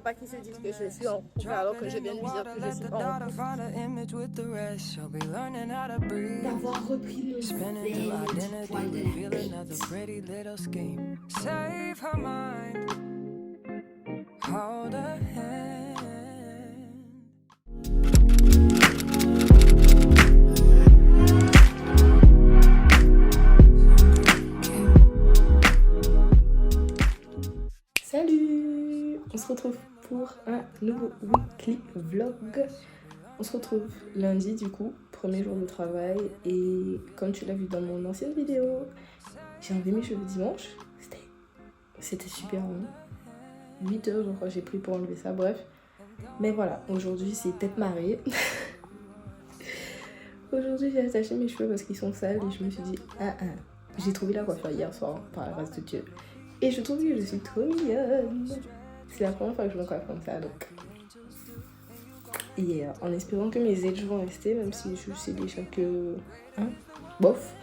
pour pas qu'il se dise que je suis en couple alors que je viens de lui dire que je suis pas en couple. D'avoir repris nos belles poils de la tête. Salut! On se retrouve pour un nouveau weekly vlog. On se retrouve lundi du coup, premier jour de travail. Et comme tu l'as vu dans mon ancienne vidéo, j'ai enlevé mes cheveux dimanche. C'était super long. 8 heures je crois j'ai pris pour enlever ça, bref. Mais voilà, aujourd'hui c'est tête marée. Aujourd'hui j'ai attaché mes cheveux parce qu'ils sont sales et je me suis dit j'ai trouvé la coiffure hier soir par la grâce de Dieu. Et je trouve que je suis trop mignonne. C'est la première fois que je me coiffe comme ça, donc. Et en espérant que mes edges vont rester, même si je sais déjà que... bof.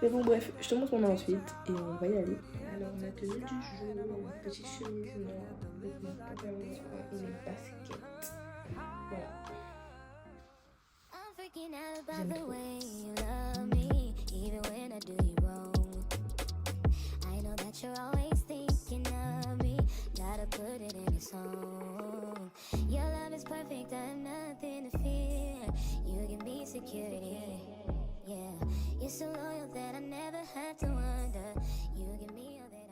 Mais bon, bref, je te montre mon outfit et on va y aller. Alors, ma tenue du jour, petite chemise noire avec mon pantalon noir et mes baskets. Voilà. J'aime trop. You're always thinking of me, gotta put it in a song. Your love is perfect, I have nothing to fear. You give me security, yeah. You're so loyal that I never have to wonder. You give me all that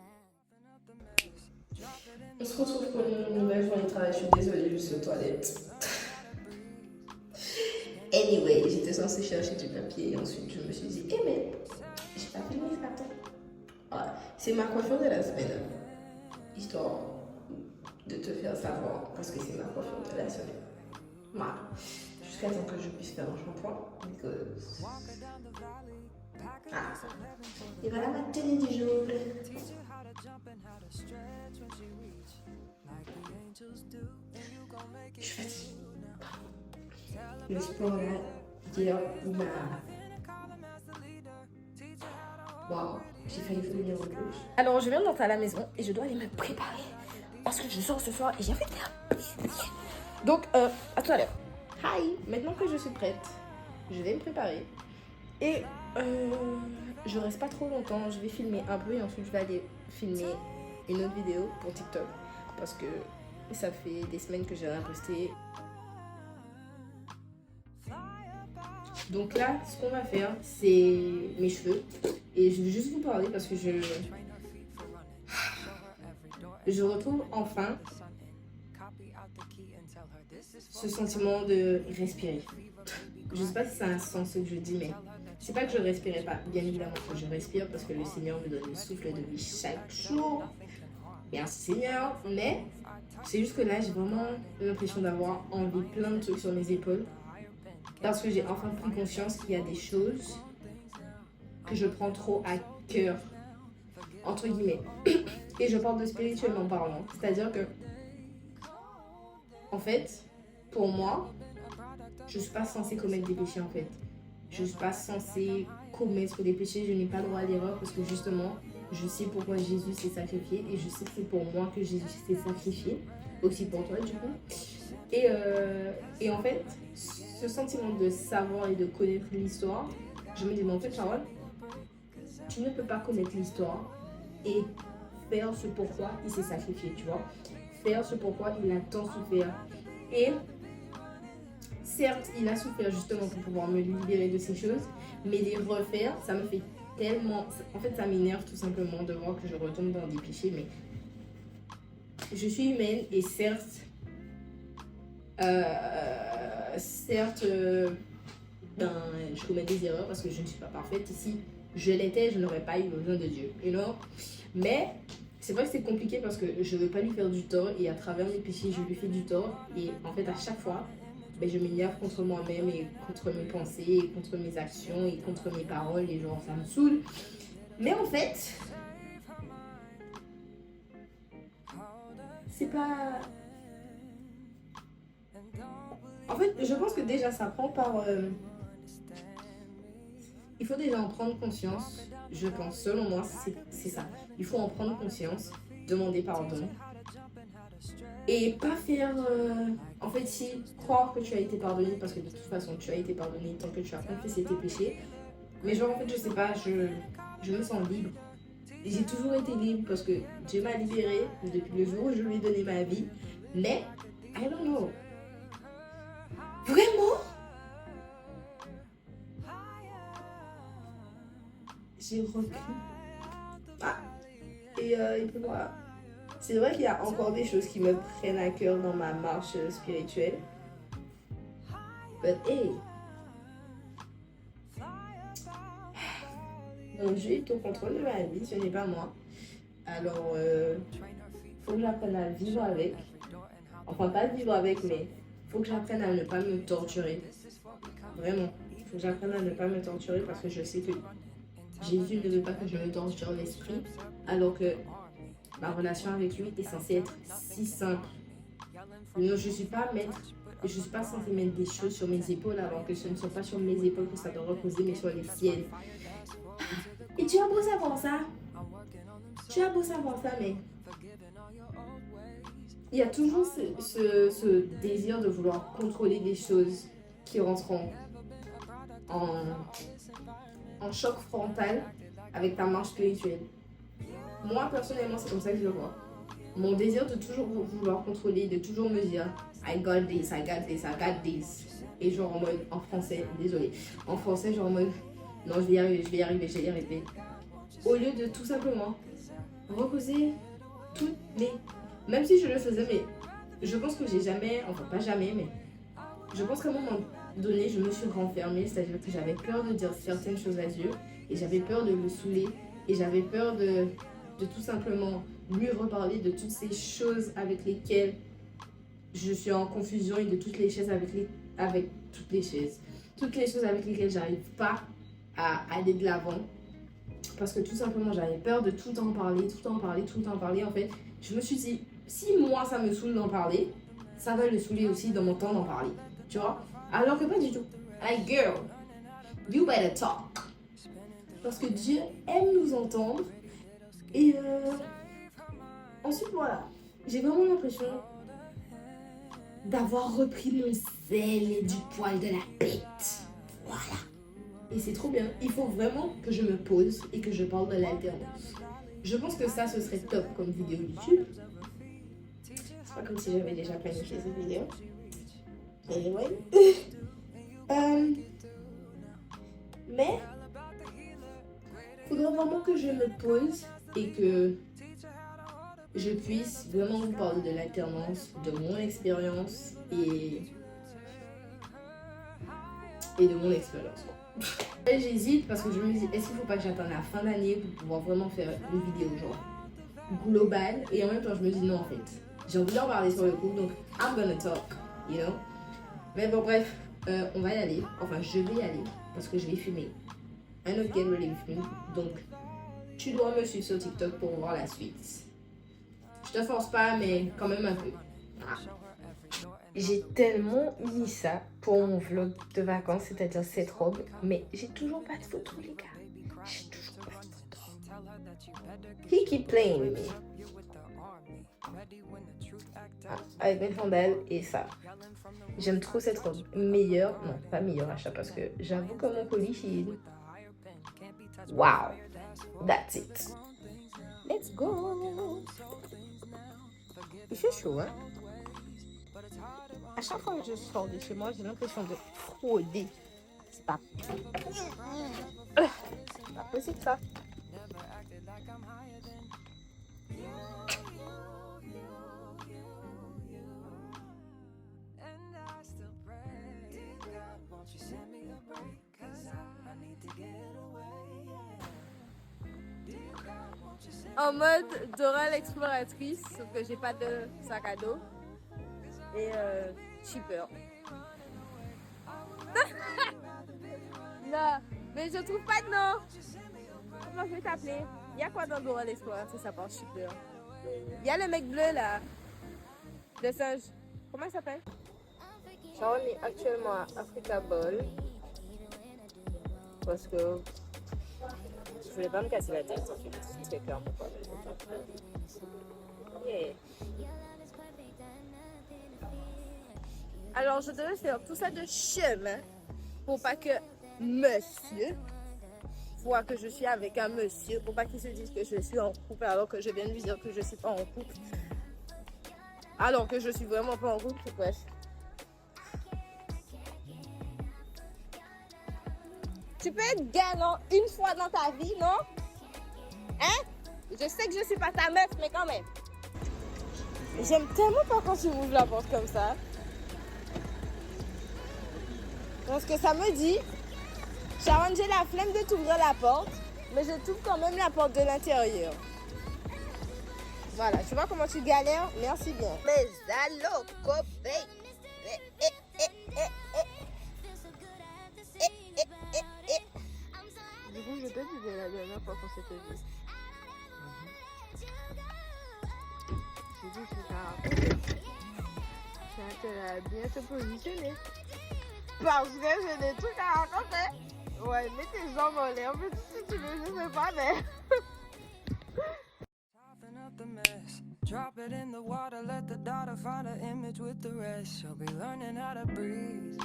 I... On se retrouve pour une nouvelle journée de travail. Je suis désolée, je suis aux toilettes. Anyway, j'étais censée chercher du papier et ensuite je me suis dit, mais j'ai pas filmé ce matin. Voilà. C'est ma coiffure de la semaine, histoire de te faire savoir, parce que c'est ma coiffure de la semaine. Voilà. Jusqu'à temps que je puisse faire un shampoing. Et voilà ma tenue du jour. Je suis fatiguée. Le sport là, hier, il m'a... Waouh, j'ai failli venir en plus. Alors, je viens d'entrer à la maison et je dois aller me préparer parce que je sors ce soir et j'ai envie de faire un pique-nique. Donc, à tout à l'heure. Hi! Maintenant que je suis prête, je vais me préparer et je reste pas trop longtemps. Je vais filmer un peu et ensuite je vais aller filmer une autre vidéo pour TikTok parce que ça fait des semaines que j'ai rien posté. Donc là, ce qu'on va faire, c'est mes cheveux. Et je vais juste vous parler parce que je retrouve enfin ce sentiment de respirer. Je sais pas si ça a un sens ce que je dis, mais c'est pas que je respirais pas. Bien évidemment que je respire parce que le Seigneur me donne le souffle de vie chaque jour. Merci Seigneur. Mais c'est juste que là, j'ai vraiment l'impression d'avoir enlevé plein de trucs sur mes épaules. Parce que j'ai enfin pris conscience qu'il y a des choses que je prends trop à cœur, entre guillemets. Et je parle de spirituellement parlant. C'est-à-dire que, en fait, pour moi, je ne suis pas censée commettre des péchés en fait. Je ne suis pas censée commettre des péchés, je n'ai pas le droit à l'erreur parce que justement, je sais pourquoi Jésus s'est sacrifié et je sais que c'est pour moi que Jésus s'est sacrifié. Aussi pour toi du coup. Et en fait, ce sentiment de savoir et de connaître l'histoire, je me dis, mais en fait, Charlotte, tu ne peux pas connaître l'histoire et faire ce pourquoi il s'est sacrifié, tu vois. Faire ce pourquoi il a tant souffert. Et certes, il a souffert justement pour pouvoir me libérer de ces choses, mais les refaire, ça me fait tellement... En fait, ça m'énerve tout simplement de voir que je retombe dans des péchés, mais je suis humaine et certes... je commets des erreurs parce que je ne suis pas parfaite. Si je l'étais, je n'aurais pas eu besoin de Dieu, you know? Mais c'est vrai que c'est compliqué parce que je ne veux pas lui faire du tort et à travers mes péchés, je lui fais du tort. Et en fait, à chaque fois, je m'énerve contre moi-même et contre mes pensées, et contre mes actions et contre mes paroles et genre, ça me saoule. Mais en fait, c'est pas... En fait, je pense que déjà ça prend par... Il faut déjà en prendre conscience, je pense, selon moi, c'est ça. Il faut en prendre conscience, demander pardon Et pas faire, en fait, si croire que tu as été pardonné, parce que de toute façon, tu as été pardonné tant que tu as confessé tes péchés. Mais genre, en fait, je sais pas, je me sens libre. J'ai toujours été libre parce que Dieu m'a libérée depuis le jour où je lui ai donné ma vie. Mais, I don't know. Vraiment, j'ai repris. Ah, et puis voilà. C'est vrai qu'il y a encore des choses qui me prennent à cœur dans ma marche spirituelle. But hey, mon Dieu est au contrôle de ma vie, ce n'est pas moi. Alors, faut que j'apprenne à vivre avec. Enfin, pas vivre avec, mais faut que j'apprenne à ne pas me torturer. Vraiment. Il faut que j'apprenne à ne pas me torturer parce que je sais que Jésus ne veut pas que je me torture l'esprit. Alors que ma relation avec lui est censée être si simple. Je ne suis pas maître. Je ne suis pas censée mettre des choses sur mes épaules alors que ce ne sont pas sur mes épaules que ça doit reposer, mais sur les siennes. Et tu as beau savoir ça. Tu as beau savoir ça, mais il y a toujours ce désir de vouloir contrôler des choses qui rentrent en choc frontal avec ta marche spirituelle. Moi, personnellement, c'est comme ça que je le vois. Mon désir de toujours vouloir contrôler, de toujours me dire I got this, I got this, I got this. Et genre en mode, en français, désolé, en français, genre en mode, non, je vais y arriver, je vais y arriver, je vais y arriver. Au lieu de tout simplement reposer toutes les... Même si je le faisais, mais je pense que j'ai jamais, enfin pas jamais, mais je pense qu'à un moment donné, je me suis renfermée, c'est-à-dire que j'avais peur de dire certaines choses à Dieu et j'avais peur de le saouler et j'avais peur de tout simplement lui reparler de toutes ces choses avec lesquelles je suis en confusion et de toutes les choses avec toutes les choses avec lesquelles j'arrive pas à aller de l'avant parce que tout simplement j'avais peur de tout en parler, en fait. Je me suis dit, si moi ça me saoule d'en parler, ça va le saouler aussi dans mon temps d'en parler, tu vois. Alors que pas du tout. Like girl, you better talk. Parce que Dieu aime nous entendre. Et ensuite voilà, j'ai vraiment l'impression d'avoir repris mon sel et du poil de la bête. Voilà. Et c'est trop bien. Il faut vraiment que je me pose et que je parle de l'alternance. Je pense que ça, ce serait top comme vidéo YouTube. C'est pas comme si j'avais déjà planifié cette vidéo. Anyway. Mais, il faudrait vraiment que je me pose et que je puisse vraiment vous parler de l'alternance, de mon expérience et de mon expérience. J'hésite parce que je me dis, est-ce qu'il ne faut pas que j'attende la fin d'année pour pouvoir vraiment faire une vidéo genre globale, et en même temps je me dis non, en fait j'ai envie d'en parler sur le coup, donc I'm gonna talk, you know. Mais bon bref, on va y aller, enfin je vais y aller parce que je vais filmer un autre Get Ready With Me, donc tu dois me suivre sur TikTok pour voir la suite. Je te force pas, mais quand même un peu. Ah. J'ai tellement mis ça pour mon vlog de vacances, c'est-à-dire cette robe, mais j'ai toujours pas de photo, les gars. J'ai toujours pas de photo. He keep playing with me. Ah, avec mes sandales et ça. J'aime trop cette robe. Meilleur, non, pas meilleur achat parce que j'avoue que mon colis, wow, that's it. Let's go. Il fait chaud, hein. À chaque fois que je sors de chez moi, j'ai l'impression de frauder. C'est pas possible ça. En mode Dora l'exploratrice, sauf que j'ai pas de sac à dos. Et cheaper. Non, mais je trouve pas de nom. Comment je vais t'appeler? Il y a quoi dans Dora l'exploratrice ça part cheaper? Il y a le mec bleu là. Le singe. Comment il s'appelle? On est actuellement à Africa Ball. Parce que je voulais pas me casser la tête. C'est clair pourquoi. Yeah. Alors, je devais faire tout ça de chemin pour pas que monsieur voit que je suis avec un monsieur, pour pas qu'il se dise que je suis en couple alors que je viens de lui dire que je suis pas en couple. Alors que je suis vraiment pas en couple, bref. Tu peux être galant une fois dans ta vie, non? Hein? Je sais que je suis pas ta meuf, mais quand même. J'aime tellement pas quand tu m'ouvres la porte comme ça. Parce que ça me dit, Sharon, j'ai la flemme de t'ouvrir la porte, mais je t'ouvre quand même la porte de l'intérieur. Voilà, tu vois comment tu galères? Merci bien. Mais allô, copain. Du coup, je te disais la dernière fois qu'on s'était vu. J'ai dit que tu as raconté. J'ai intérêt à bien te positionner. Parce que j'ai des trucs à raconter. Ouais, mets tes jambes en l'air, mais si tu veux, je sais pas, mais... Drop it in the water, let the daughter find her image with the rest. She'll be learning how to breathe.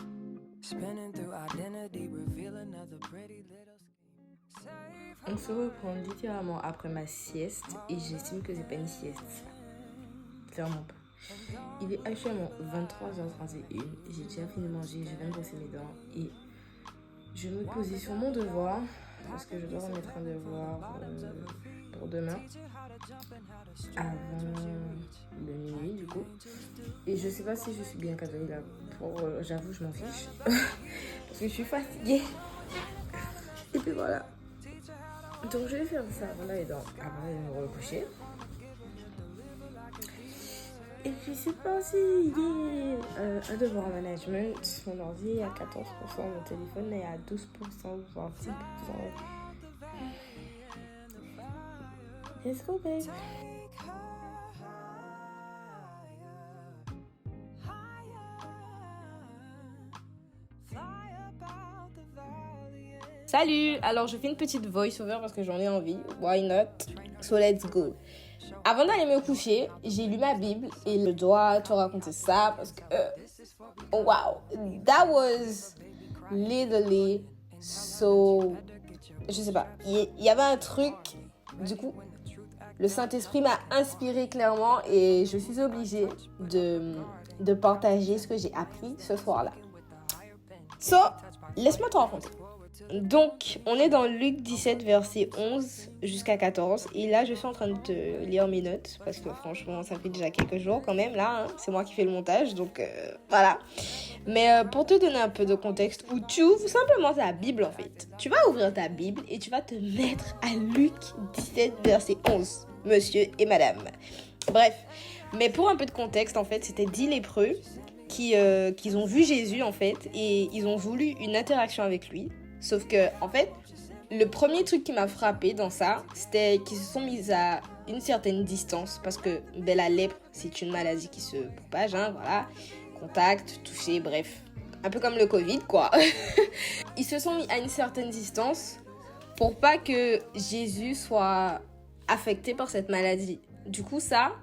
Spinning through identity, reveal another pretty little scheme. On se reprend littéralement après ma sieste et j'estime que c'est pas une sieste. Clairement pas. Il est actuellement 23h31. J'ai déjà fini de manger, je viens de brosser mes dents et je me posais sur mon devoir parce que je dois remettre un devoir pour demain avant le minuit du coup. Et je sais pas si je suis bien cadrée là. J'avoue, je m'en fiche parce que je suis fatiguée. Et puis voilà. Donc je vais faire ça avant d'aller me recoucher. Et puis c'est parti, un devoir management. Mon ordi est à 14%, mon téléphone est à 12%, voire 10%. Let's go, babe. Salut! Alors, je fais une petite voice-over parce que j'en ai envie. Why not? So, let's go. Avant d'aller me coucher, j'ai lu ma Bible et je dois te raconter ça parce que... wow! That was literally so... Je sais pas. Il y avait un truc... Du coup, le Saint-Esprit m'a inspiré clairement et je suis obligée de partager ce que j'ai appris ce soir-là. So, laisse-moi te raconter. Donc, on est dans Luc 17, verset 11 jusqu'à 14. Et là, je suis en train de te lire mes notes. Parce que franchement, ça fait déjà quelques jours quand même. Là, hein, c'est moi qui fais le montage. Donc, voilà. Mais pour te donner un peu de contexte, où tu ouvres simplement ta Bible, en fait. Tu vas ouvrir ta Bible et tu vas te mettre à Luc 17, verset 11. Monsieur et madame. Bref. Mais pour un peu de contexte, en fait, c'était 10 lépreux qui ont vu Jésus, en fait. Et ils ont voulu une interaction avec lui. Sauf que, en fait, le premier truc qui m'a frappé dans ça, c'était qu'ils se sont mis à une certaine distance. Parce que la lèpre, c'est une maladie qui se propage, hein, voilà. Contact, toucher, bref. Un peu comme le Covid, quoi. Ils se sont mis à une certaine distance pour pas que Jésus soit affecté par cette maladie. Du coup, ça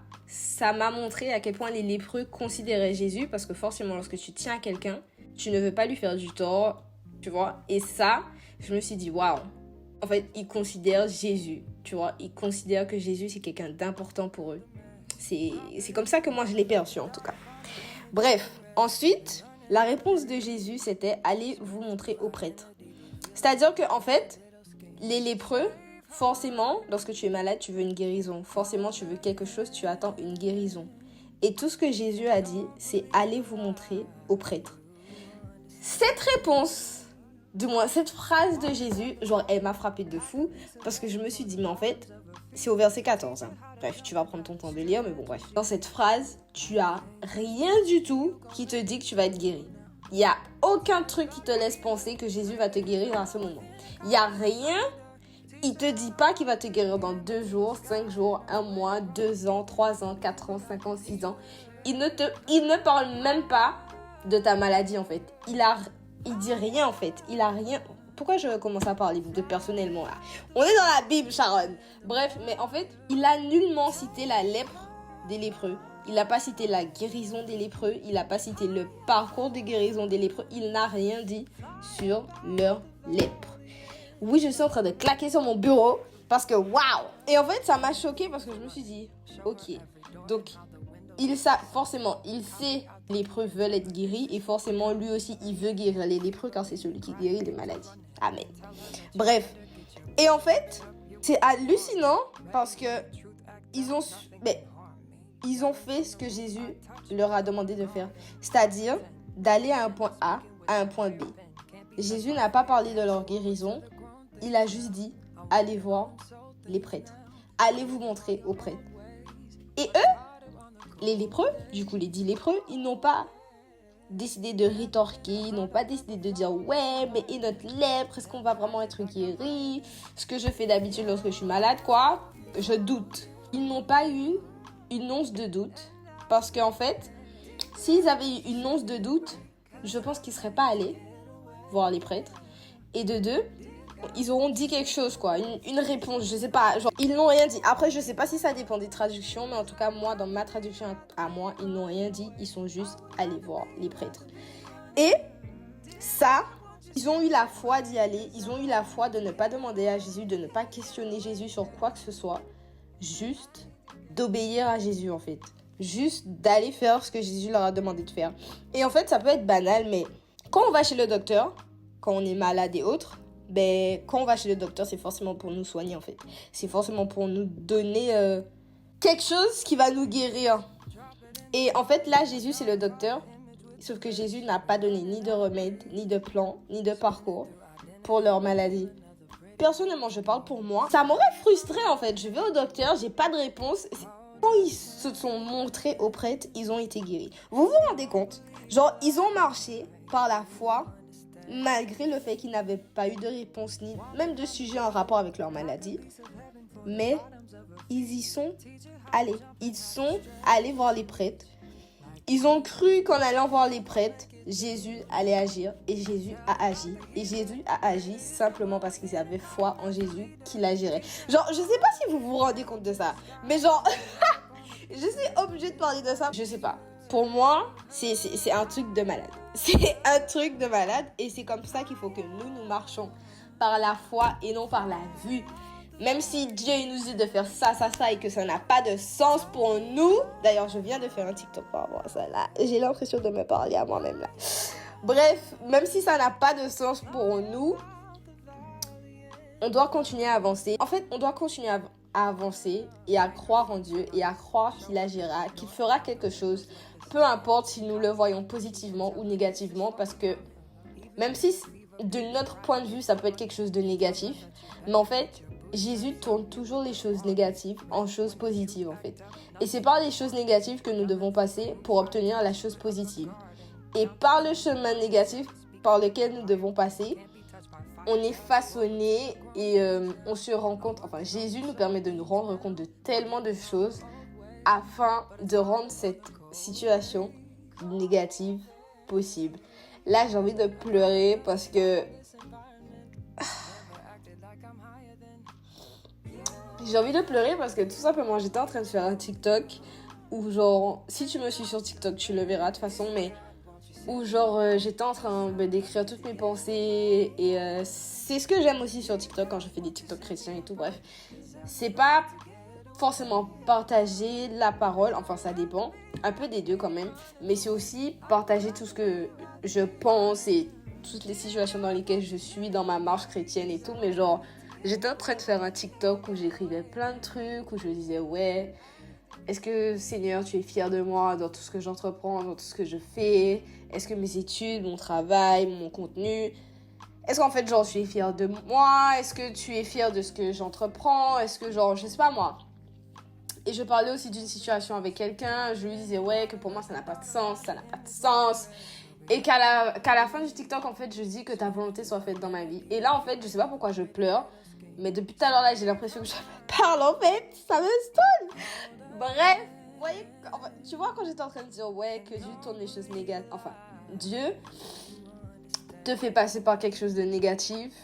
m'a montré à quel point les lépreux considéraient Jésus. Parce que forcément, lorsque tu tiens à quelqu'un, tu ne veux pas lui faire du tort. Tu vois, et ça, je me suis dit, waouh, en fait, ils considèrent Jésus, tu vois, ils considèrent que Jésus, c'est quelqu'un d'important pour eux. C'est comme ça que moi, je l'ai perçu, en tout cas. Bref, ensuite, la réponse de Jésus, c'était, allez vous montrer au prêtre. C'est-à-dire que, en fait, les lépreux, forcément, lorsque tu es malade, tu veux une guérison. Forcément, tu veux quelque chose, tu attends une guérison. Et tout ce que Jésus a dit, c'est, allez vous montrer au prêtre. Cette réponse... Du moins, cette phrase de Jésus, genre, elle m'a frappée de fou parce que je me suis dit, mais en fait, c'est au verset 14. Hein. Bref, tu vas prendre ton temps de lire, mais bon, bref. Dans cette phrase, tu as rien du tout qui te dit que tu vas être guéri. Il n'y a aucun truc qui te laisse penser que Jésus va te guérir à ce moment. Il n'y a rien. Il te dit pas qu'il va te guérir dans 2 jours, 5 jours, 1 mois, 2 ans, 3 ans, 4 ans, 5 ans, 6 ans. Il ne parle même pas de ta maladie, en fait. Il dit rien en fait, il a rien. Pourquoi je commence à parler de personnellement là? On est dans la Bible, Sharon. Bref, mais en fait, il a nullement cité la lèpre des lépreux. Il n'a pas cité la guérison des lépreux. Il n'a pas cité le parcours de guérison des lépreux. Il n'a rien dit sur leur lèpre. Oui, je suis en train de claquer sur mon bureau parce que waouh! Et en fait, ça m'a choquée parce que je me suis dit, ok, donc forcément, il sait les lépreux veulent être guéris et forcément, lui aussi, il veut guérir les lépreux car c'est celui qui guérit les maladies. Amen. Bref. Et en fait, c'est hallucinant parce que ils ont fait ce que Jésus leur a demandé de faire. C'est-à-dire d'aller à un point A à un point B. Jésus n'a pas parlé de leur guérison. Il a juste dit, allez voir les prêtres. Allez vous montrer aux prêtres. Et eux, les lépreux, du coup les 10 lépreux, ils n'ont pas décidé de rétorquer, ils n'ont pas décidé de dire ouais, mais et notre lèpre, est-ce qu'on va vraiment être guéri? Ce que je fais d'habitude lorsque je suis malade, quoi. Je doute. Ils n'ont pas eu une once de doute parce qu'en fait, s'ils avaient eu une once de doute, je pense qu'ils ne seraient pas allés voir les prêtres. Et de deux, ils auront dit quelque chose, quoi. Une réponse, je sais pas. Genre, ils n'ont rien dit. Après, je sais pas si ça dépend des traductions, mais en tout cas, moi, dans ma traduction à moi, ils n'ont rien dit. Ils sont juste allés voir les prêtres. Et ça, ils ont eu la foi d'y aller. Ils ont eu la foi de ne pas demander à Jésus, de ne pas questionner Jésus sur quoi que ce soit. Juste d'obéir à Jésus, en fait. Juste d'aller faire ce que Jésus leur a demandé de faire. Et en fait, ça peut être banal, mais quand on va chez le docteur, quand on est malade et autres, quand on va chez le docteur, c'est forcément pour nous soigner, en fait. C'est forcément pour nous donner quelque chose qui va nous guérir. Et en fait, là, Jésus, c'est le docteur. Sauf que Jésus n'a pas donné ni de remède, ni de plan, ni de parcours pour leur maladie. Personnellement, je parle pour moi. Ça m'aurait frustrée, en fait. Je vais au docteur, j'ai pas de réponse. Quand ils se sont montrés aux prêtres, ils ont été guéris. Vous vous rendez compte? Genre, ils ont marché par la foi, malgré le fait qu'ils n'avaient pas eu de réponse, ni même de sujet en rapport avec leur maladie. Mais ils y sont allés. Ils sont allés voir les prêtres. Ils ont cru qu'en allant voir les prêtres, Jésus allait agir. Et Jésus a agi. Et Jésus a agi simplement parce qu'ils avaient foi en Jésus qu'il agirait. Genre, je sais pas si vous vous rendez compte de ça. Mais genre, je suis obligée de parler de ça. Je sais pas. Pour moi, c'est un truc de malade. C'est un truc de malade. Et c'est comme ça qu'il faut que nous marchons. Par la foi et non par la vue. Même si Dieu il nous dit de faire ça et que ça n'a pas de sens pour nous. D'ailleurs, je viens de faire un TikTok par rapport à ça là. J'ai l'impression de me parler à moi-même là. Bref, même si ça n'a pas de sens pour nous, on doit continuer à avancer. En fait, on doit continuer à avancer et à croire en Dieu et à croire qu'il agira, qu'il fera quelque chose. Peu importe si nous le voyons positivement ou négativement, parce que même si de notre point de vue, ça peut être quelque chose de négatif, mais en fait, Jésus tourne toujours les choses négatives en choses positives, en fait. Et c'est par les choses négatives que nous devons passer pour obtenir la chose positive. Et par le chemin négatif par lequel nous devons passer, on est façonné et on se rend compte, enfin Jésus nous permet de nous rendre compte de tellement de choses afin de rendre cette situation négative possible. Là, j'ai envie de pleurer parce que tout simplement, j'étais en train de faire un TikTok où genre, si tu me suis sur TikTok, tu le verras de toute façon, mais où genre, j'étais en train d'écrire toutes mes pensées et c'est ce que j'aime aussi sur TikTok quand je fais des TikTok chrétiens et tout, bref. C'est pas forcément partager la parole, enfin ça dépend, un peu des deux quand même, mais c'est aussi partager tout ce que je pense et toutes les situations dans lesquelles je suis dans ma marche chrétienne et tout, mais genre, j'étais en train de faire un TikTok où j'écrivais plein de trucs, où je me disais, ouais, est-ce que Seigneur, tu es fier de moi dans tout ce que j'entreprends, dans tout ce que je fais? Est-ce que mes études, mon travail, mon contenu, est-ce qu'en fait, genre, tu es fier de moi? Est-ce que tu es fier de ce que j'entreprends? Est-ce que, genre, je sais pas moi. Et je parlais aussi d'une situation avec quelqu'un, je lui disais, ouais, que pour moi, ça n'a pas de sens. Et qu'à la fin du TikTok, en fait, je dis que ta volonté soit faite dans ma vie. Et là, en fait, je sais pas pourquoi je pleure, mais depuis tout à l'heure, là, j'ai l'impression que je parle, en fait. Ça me stone. Bref, vous voyez, enfin, tu vois, quand j'étais en train de dire, ouais, que Dieu tourne les choses négatives, enfin, Dieu te fait passer par quelque chose de négatif,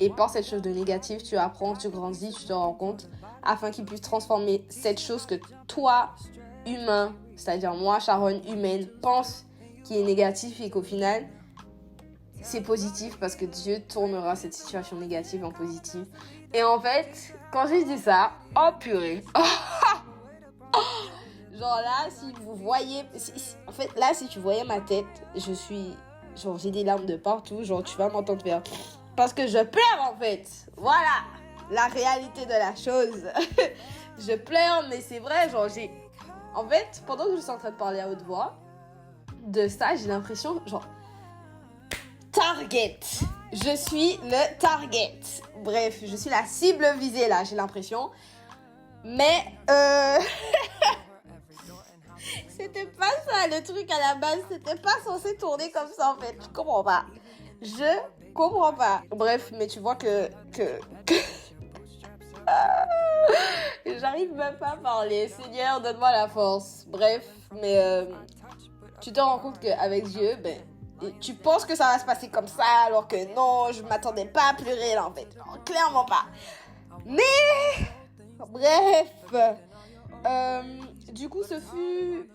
et par cette chose de négative, tu apprends, tu grandis, tu te rends compte, afin qu'il puisse transformer cette chose que toi, humain, c'est-à-dire moi, Sharon, humaine, pense qu'il est négatif et qu'au final, c'est positif parce que Dieu tournera cette situation négative en positive. Et en fait, quand j'ai dit ça, oh purée. Genre là, si vous voyez... en fait, là, si tu voyais ma tête, je suis... Genre, j'ai des larmes de partout. Genre, tu vas m'entendre faire... Parce que je pleure, en fait. Voilà, la réalité de la chose. Je pleure, mais c'est vrai, genre, j'ai... En fait, pendant que je suis en train de parler à haute voix, de ça, j'ai l'impression, genre... Target. Je suis le target. Bref, je suis la cible visée, là, j'ai l'impression. Mais, c'était pas ça le truc à la base, c'était pas censé tourner comme ça en fait, je comprends pas. Bref, mais tu vois que... J'arrive même pas à parler, Seigneur, donne-moi la force. Bref, mais tu te rends compte qu'avec Dieu, ben, tu penses que ça va se passer comme ça, alors que non, je m'attendais pas à pleurer là en fait, non, clairement pas. Mais, bref, du coup, ce fut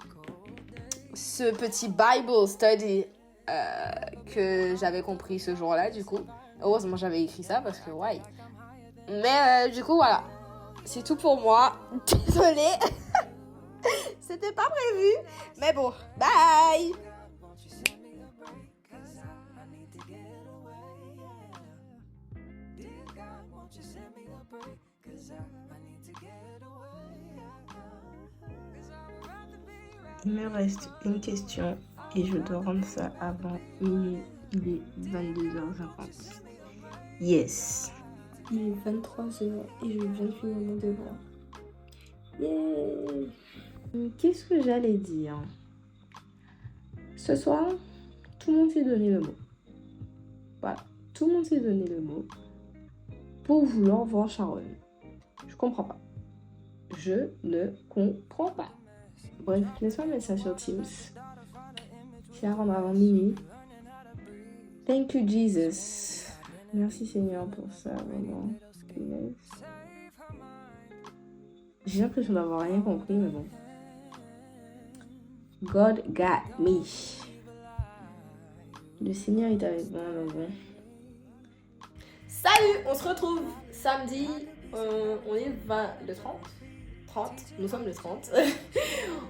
ce petit Bible study que j'avais compris ce jour-là, du coup. Heureusement, j'avais écrit ça parce que, ouais. Mais du coup, voilà. C'est tout pour moi. Désolée. C'était pas prévu. Mais bon, bye. Il me reste une question et je dois rendre ça avant minuit. Il est 22h50. Yes. Il est 23h et je viens de finir mon devoir. Yeah. Qu'est-ce que j'allais dire? Ce soir, tout le monde s'est donné le mot. Voilà. Tout le monde s'est donné le mot pour vouloir voir Sharon. Je comprends pas. Je ne comprends pas. Bref, laisse-moi mettre ça sur Teams. Sharon avant minuit. Thank you, Jesus. Merci, Seigneur, pour ça, vraiment. J'ai l'impression d'avoir rien compris, mais bon. God got me. Le Seigneur est avec moi, donc bon. Salut, on se retrouve samedi. On est le 30. Nous sommes le 30.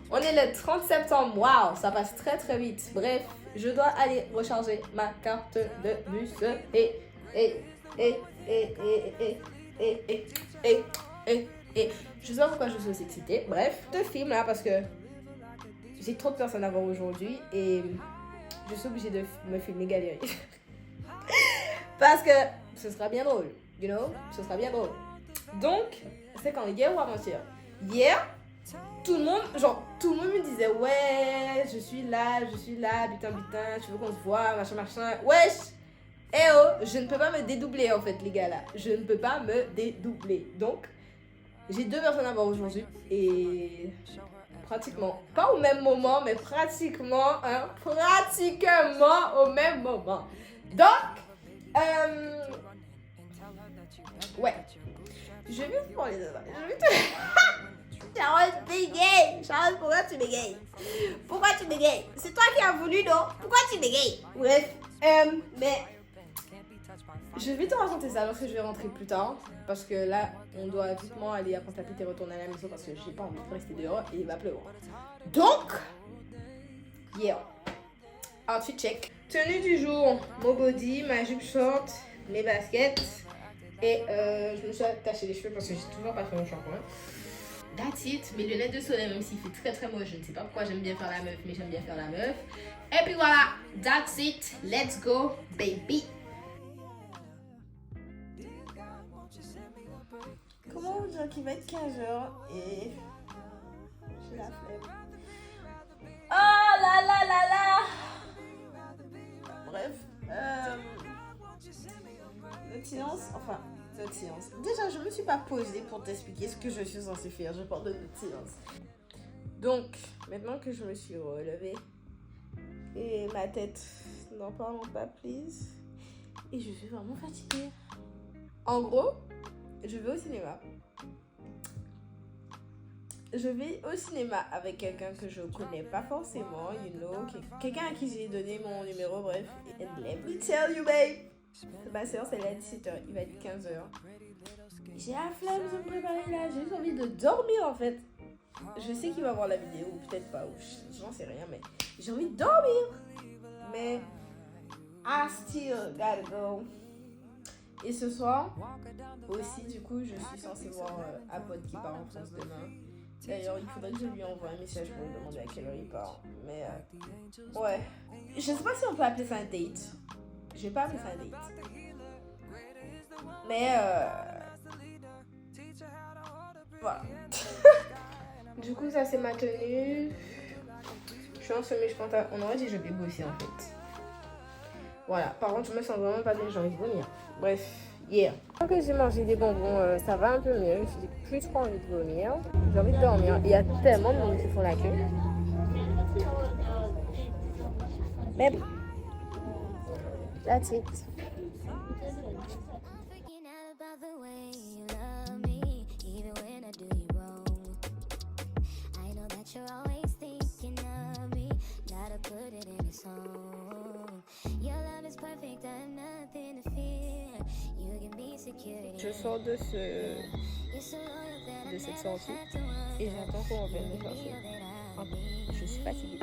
On est le 30 septembre. Waouh, ça passe très très vite. Bref, je dois aller recharger ma carte de bus. Je sais pas pourquoi je suis aussi excitée. Bref, je filme là parce que j'ai trop de personnes à voir aujourd'hui et je suis obligée de me filmer galérer. Parce que ce sera bien drôle, you know, ce sera bien drôle. Donc, c'est quand hier ou avant-hier? Hier, tout le monde me disait ouais, je suis là, putain, tu veux qu'on se voit, machin, wesh. Eh oh, je ne peux pas me dédoubler en fait les gars là, je ne peux pas me dédoubler. Donc, j'ai 2 personnes à voir aujourd'hui et pratiquement, pas au même moment, mais pratiquement au même moment. Donc, ouais, je vais vous parler de ça. Sharon, bégaye. Sharon, pourquoi tu bégayes? C'est toi qui as voulu, non? Pourquoi tu bégayes? Bref, mais je vais te raconter ça lorsque je vais rentrer plus tard. Parce que là, on doit vitement aller à Pointe-à-Pitre et retourner à la maison parce que j'ai pas envie de rester dehors et il va pleuvoir. Donc, yeah. Outfit check. Tenue du jour, mon body, ma jupe short, mes baskets. Et je me suis attachée les cheveux parce que j'ai toujours pas fait mon shampoing. That's it. Mes lunettes de soleil, même s'il fait très très moche, je ne sais pas pourquoi j'aime bien faire la meuf, mais j'aime bien faire la meuf. Et puis voilà, that's it. Let's go, baby. Comment vous dire qu'il va être 15h et j'ai la flemme. Oh là là là là. Bref, notre séance. Déjà, je me suis pas posée pour t'expliquer ce que je suis censée faire. Je parle de notre séance. Donc, maintenant que je me suis relevée et ma tête, n'en parlons pas, please. Et je suis vraiment fatiguée. En gros, je vais au cinéma. je vais au cinéma avec quelqu'un que je connais pas forcément, you know, quelqu'un à qui j'ai donné mon numéro, bref. And let me tell you, babe, ma soeur, c'est là 17h, il va être 15h. J'ai la flemme de me préparer là, j'ai juste envie de dormir en fait. Je sais qu'il va voir la vidéo, ou peut-être pas, ou j'en sais rien, mais j'ai envie de dormir. Mais I still gotta go. Et ce soir, aussi, du coup, je suis censée voir un pote qui part en France demain. D'ailleurs, il faudrait que je lui envoie un message pour lui demander à quelle heure il part. Mais, ouais. Je sais pas si on peut appeler ça un date. Je vais pas appeler ça un date. Mais, voilà. Du coup, ça c'est ma tenue. Je suis en chemise pantalon. On aurait dit que je vais bosser en fait. Voilà. Par contre, je me sens vraiment pas bien. J'ai envie de vomir. Bref, yeah. Quand j'ai mangé des bonbons, ça va un peu mieux. J'ai plus trop envie de vomir. J'ai envie de dormir. Il y a tellement de monde qui font la queue. Mais bon. That's it. You're always thinking of me, gotta put it in a song. Your love is perfect, I have nothing to fear. You can be secure. Je sors de cette sortie et j'attends qu'on revienne me chercher. Je suis fatiguée.